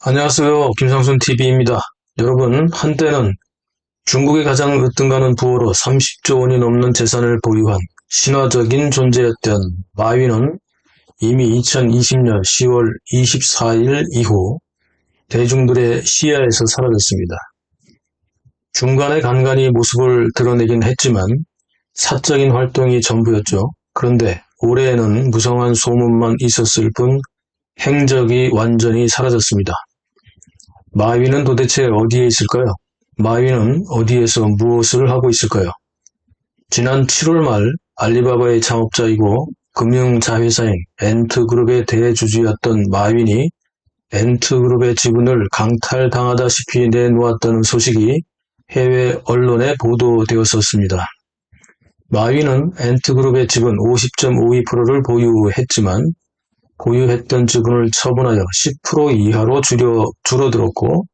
안녕하세요. 김상순 TV입니다. 여러분, 한때는 중국의 가장 으뜸가는 부호로 30조 원이 넘는 재산을 보유한 신화적인 존재였던 마윈은 이미 2020년 10월 24일 이후 대중들의 시야에서 사라졌습니다. 중간에 간간히 모습을 드러내긴 했지만 사적인 활동이 전부였죠. 그런데 올해에는 무성한 소문만 있었을 뿐 행적이 완전히 사라졌습니다. 마윈은 도대체 어디에 있을까요? 마윈은 어디에서 무엇을 하고 있을까요? 지난 7월 말 알리바바의 창업자이고 금융자회사인 엔트그룹의 대주주였던 마윈이 엔트그룹의 지분을 강탈당하다시피 내놓았다는 소식이 해외 언론에 보도되었었습니다. 마윈은 엔트그룹의 지분 50.52%를 보유했지만 보유했던 지분을 처분하여 10% 이하로 줄어들었고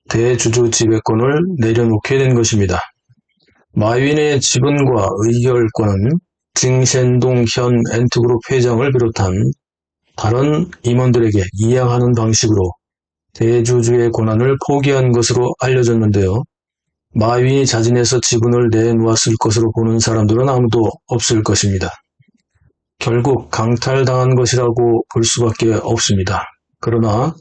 대주주 지배권을 내려놓게 된 것입니다. 마윈의 지분과 의결권은 징센동 현 엔트그룹 회장을 비롯한 다른 임원들에게 이양하는 방식으로 대주주의 권한을 포기한 것으로 알려졌는데요. 마윈이 자진해서 지분을 내놓았을 것으로 보는 사람들은 아무도 없을 것입니다. 결국 강탈당한 것이라고 볼 수밖에 없습니다. 그러나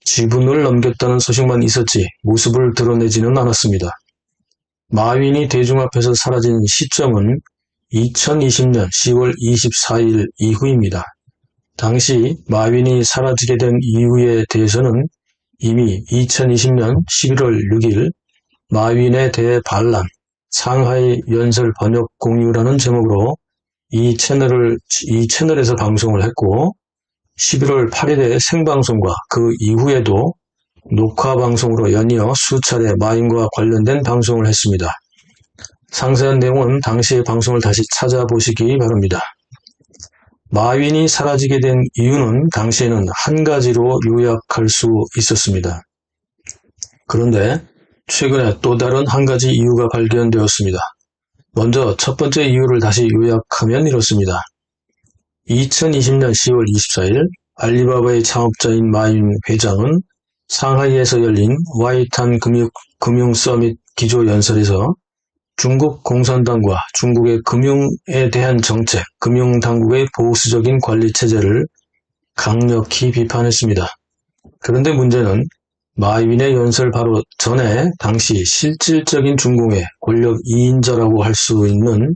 지분을 넘겼다는 소식만 있었지 모습을 드러내지는 않았습니다. 마윈이 대중 앞에서 사라진 시점은 2020년 10월 24일 이후입니다. 당시 마윈이 사라지게 된 이유에 대해서는 이미 2020년 11월 6일 마윈의 대반란 상하이 연설 번역 공유라는 제목으로 이 채널에서 방송을 했고 11월 8일에 생방송과 그 이후에도 녹화 방송으로 연이어 수차례 마윈과 관련된 방송을 했습니다. 상세한 내용은 당시의 방송을 다시 찾아보시기 바랍니다. 마윈이 사라지게 된 이유는 당시에는 한 가지로 요약할 수 있었습니다. 그런데 최근에 또 다른 한 가지 이유가 발견되었습니다. 먼저 첫 번째 이유를 다시 요약하면 이렇습니다. 2020년 10월 24일 알리바바의 창업자인 마윈 회장은 상하이에서 열린 와이탄 금융 서밋 기조연설에서 중국 공산당과 중국의 금융에 대한 정책, 금융당국의 보수적인 관리체제를 강력히 비판했습니다. 그런데 문제는 마윈의 연설 바로 전에 당시 실질적인 중공의 권력 2인자라고 할 수 있는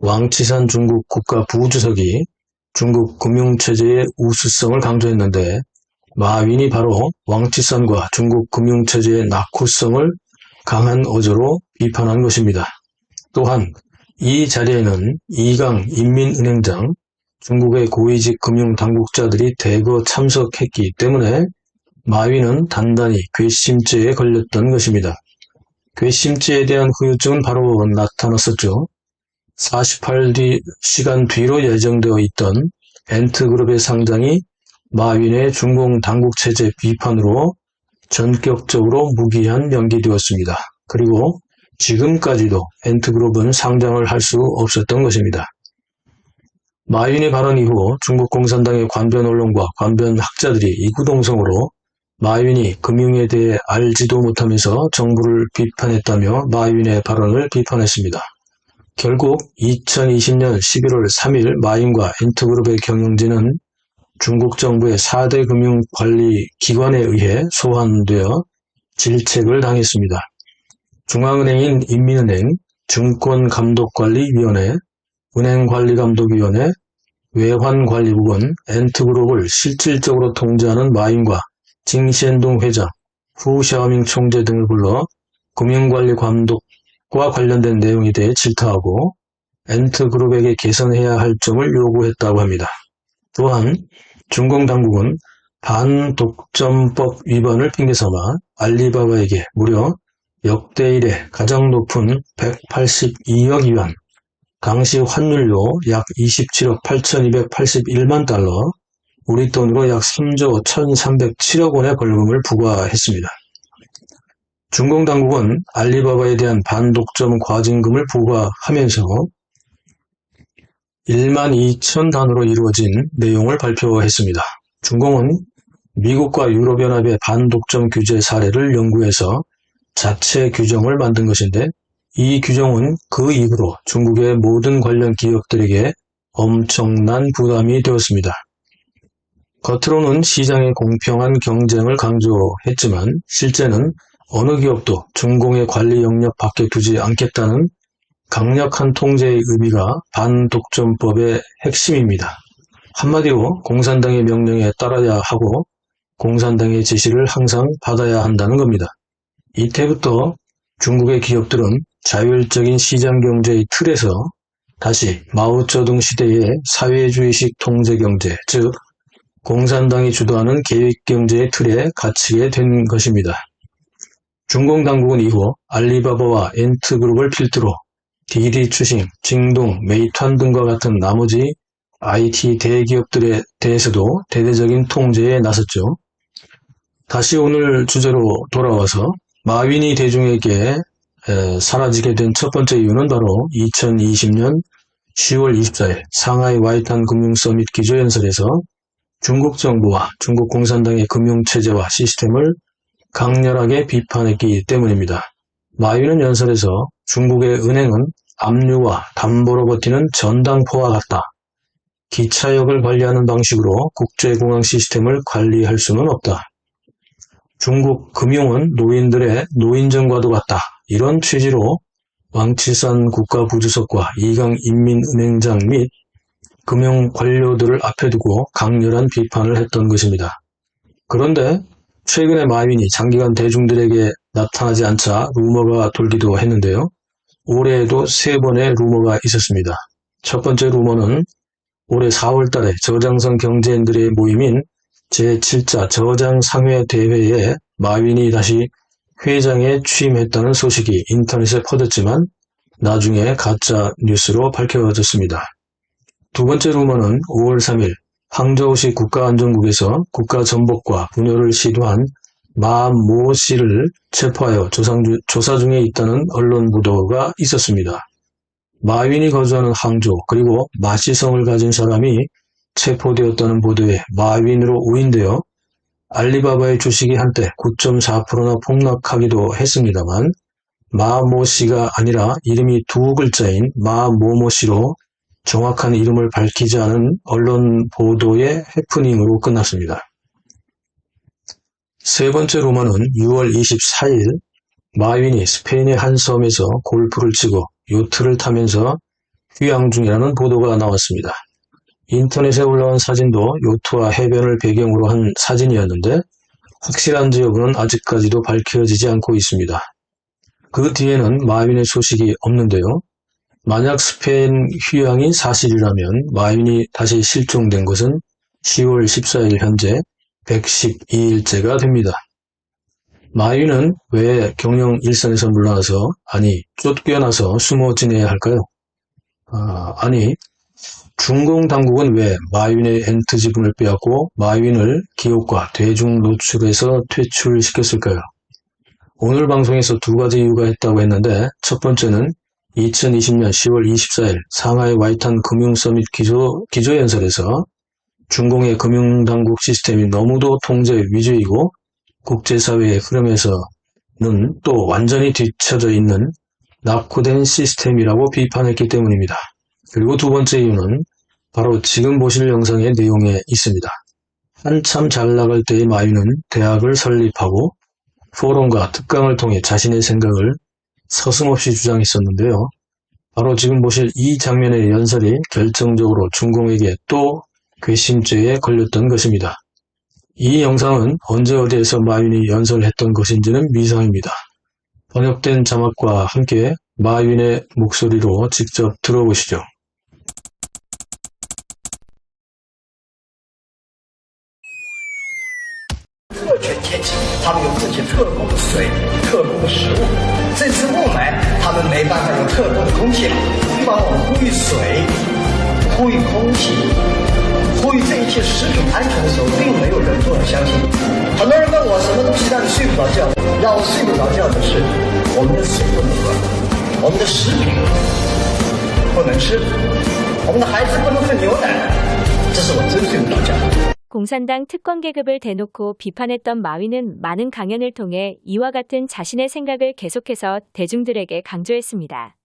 왕치산 중국 국가부주석이 중국 금융체제의 우수성을 강조했는데 마윈이 바로 왕치산과 중국 금융체제의 낙후성을 강한 어조로 비판한 것입니다. 또한 이 자리에는 이강 인민은행장, 중국의 고위직 금융당국자들이 대거 참석했기 때문에 마윈은 단단히 괘씸죄에 걸렸던 것입니다. 괘씸죄에 대한 후유증은 바로 나타났었죠. 48시간 뒤로 예정되어 있던 엔트그룹의 상장이 마윈의 중공 당국체제 비판으로 전격적으로 무기한 연기되었습니다. 그리고 지금까지도 엔트그룹은 상장을 할 수 없었던 것입니다. 마윈의 발언 이후 중국 공산당의 관변 언론과 관변 학자들이 이구동성으로 마윈이 금융에 대해 알지도 못하면서 정부를 비판했다며 마윈의 발언을 비판했습니다. 결국 2020년 11월 3일 마윈과 엔트그룹의 경영진은 중국 정부의 4대 금융관리기관에 의해 소환되어 질책을 당했습니다. 중앙은행인 인민은행, 증권감독관리위원회, 은행관리감독위원회, 외환관리국은 엔트그룹을 실질적으로 통제하는 마윈과 징센동 회장, 후샤오밍 총재 등을 불러 금융관리 감독과 관련된 내용에 대해 질타하고 엔트그룹에게 개선해야 할 점을 요구했다고 합니다. 또한 중공당국은 반독점법 위반을 핑계삼아 알리바바에게 무려 역대 이래 가장 높은 182억 위안, 당시 환율로 약 27억 8,281만 달러, 우리 돈으로 약 3조 1,307억 원의 벌금을 부과했습니다. 중공당국은 알리바바에 대한 반독점 과징금을 부과하면서 1만 2천 단어로 이루어진 내용을 발표했습니다. 중공은 미국과 유럽연합의 반독점 규제 사례를 연구해서 자체 규정을 만든 것인데, 이 규정은 그 이후로 중국의 모든 관련 기업들에게 엄청난 부담이 되었습니다. 겉으로는 시장의 공평한 경쟁을 강조했지만 실제는 어느 기업도 중공의 관리 영역 밖에 두지 않겠다는 강력한 통제의 의미가 반독점법의 핵심입니다. 한마디로 공산당의 명령에 따라야 하고 공산당의 지시를 항상 받아야 한다는 겁니다. 이때부터 중국의 기업들은 자율적인 시장경제의 틀에서 다시 마오쩌둥 시대의 사회주의식 통제경제, 즉 공산당이 주도하는 계획경제의 틀에 갇히게 된 것입니다. 중공 당국은 이후 알리바바와 엔트그룹을 필두로 디디 추싱, 징동, 메이투안 등과 같은 나머지 IT 대기업들에 대해서도 대대적인 통제에 나섰죠. 다시 오늘 주제로 돌아와서 마윈이 대중에게 사라지게 된 첫 번째 이유는 바로 2020년 10월 24일 상하이 와이탄 금융서밋 기조연설에서 중국 정부와 중국 공산당의 금융체제와 시스템을 강렬하게 비판했기 때문입니다. 마윈은 연설에서 중국의 은행은 압류와 담보로 버티는 전당포와 같다. 기차역을 관리하는 방식으로 국제공항 시스템을 관리할 수는 없다. 중국 금융은 노인들의 노인정과도 같다. 이런 취지로 왕치산 국가부주석과 이강 인민은행장 및 금융 관료들을 앞에 두고 강렬한 비판을 했던 것입니다. 그런데 최근에 마윈이 장기간 대중들에게 나타나지 않자 루머가 돌기도 했는데요. 올해에도 3번의 루머가 있었습니다. 첫 번째 루머는 올해 4월 달에 저장성 경제인들의 모임인 제7차 저장상회대회에 마윈이 다시 회장에 취임했다는 소식이 인터넷에 퍼졌지만 나중에 가짜 뉴스로 밝혀졌습니다. 두 번째 루머는 5월 3일 항저우시 국가안전국에서 국가전복과 분열을 시도한 마 모 씨를 체포하여 조사 중에 있다는 언론 보도가 있었습니다. 마윈이 거주하는 항저우 그리고 마시성을 가진 사람이 체포되었다는 보도에 마윈으로 오인되어 알리바바의 주식이 한때 9.4%나 폭락하기도 했습니다만 마 모 씨가 아니라 이름이 두 글자인 마 모모 씨로 정확한 이름을 밝히지 않은 언론 보도의 해프닝으로 끝났습니다. 세 번째 루머는 6월 24일 마윈이 스페인의 한 섬에서 골프를 치고 요트를 타면서 휴양 중이라는 보도가 나왔습니다. 인터넷에 올라온 사진도 요트와 해변을 배경으로 한 사진이었는데 확실한지 여부는 아직까지도 밝혀지지 않고 있습니다. 그 뒤에는 마윈의 소식이 없는데요. 만약 스페인 휴양이 사실이라면 마윈이 다시 실종된 것은 10월 14일 현재 112일째가 됩니다. 마윈은 왜 경영 일선에서 물러나서 쫓겨나서 숨어 지내야 할까요? 중공 당국은 왜 마윈의 엔트 지분을 빼앗고 마윈을 기업과 대중 노출에서 퇴출시켰을까요? 오늘 방송에서 두 가지 이유가 있다고 했는데 첫 번째는 2020년 10월 24일 상하이 와이탄 금융서밋 기조연설에서 중공의 금융당국 시스템이 너무도 통제 위주이고 국제사회의 흐름에서는 또 완전히 뒤처져 있는 낙후된 시스템이라고 비판했기 때문입니다. 그리고 두 번째 이유는 바로 지금 보실 영상의 내용에 있습니다. 한참 잘 나갈 때의 마윈은 대학을 설립하고 포럼과 특강을 통해 자신의 생각을 서슴없이 주장했었는데요. 바로 지금 보실 이 장면의 연설이 결정적으로 중공에게 또 괘씸죄에 걸렸던 것입니다. 이 영상은 언제 어디에서 마윈이 연설했던 것인지는 미상입니다. 번역된 자막과 함께 마윈의 목소리로 직접 들어보시죠. 特权阶级，他们有自己特供的水、特供的食物，这次雾霾，他们没办法有特供的空气了。帮我们呼吁水、呼吁空气、呼吁这一切食品安全的时候，并没有人做的相信。很多人问我什么东西让你睡不着觉，让我睡不着觉的是我们的水不能喝，我们的食品不能吃，我们的孩子不能喝牛奶，这是我真睡不着觉。 공산당 특권 계급을 대놓고 비판했던 마윈은 많은 강연을 통해 이와 같은 자신의 생각을 계속해서 대중들에게 강조했습니다.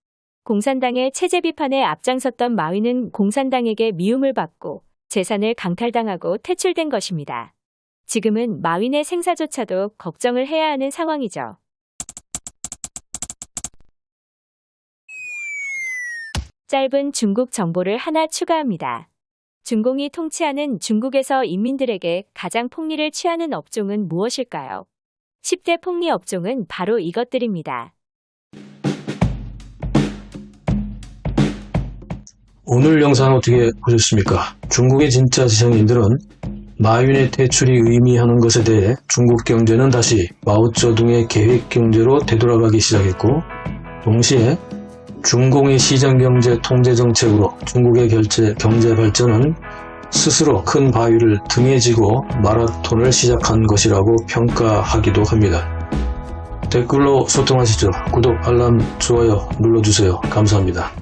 공산당의 체제 비판에 앞장섰던 마윈은 공산당에게 미움을 받고 재산을 강탈당하고 퇴출된 것입니다. 지금은 마윈의 생사조차도 걱정을 해야 하는 상황이죠. 짧은 중국 정보를 하나 추가합니다. 중공이 통치하는 중국에서 인민들에게 가장 폭리를 취하는 업종은 무엇일까요? 10대 폭리 업종은 바로 이것들입니다. 오늘 영상 어떻게 보셨습니까? 중국의 진짜 지성인들은 마윈의 퇴출이 의미하는 것에 대해 중국 경제는 다시 마오쩌둥의 계획 경제로 되돌아가기 시작했고, 동시에 중공의 시장경제 통제 정책으로 중국의 경제 발전은 스스로 큰 바위를 등에 지고 마라톤을 시작한 것이라고 평가하기도 합니다. 댓글로 소통하시죠. 구독, 알람, 좋아요 눌러주세요. 감사합니다.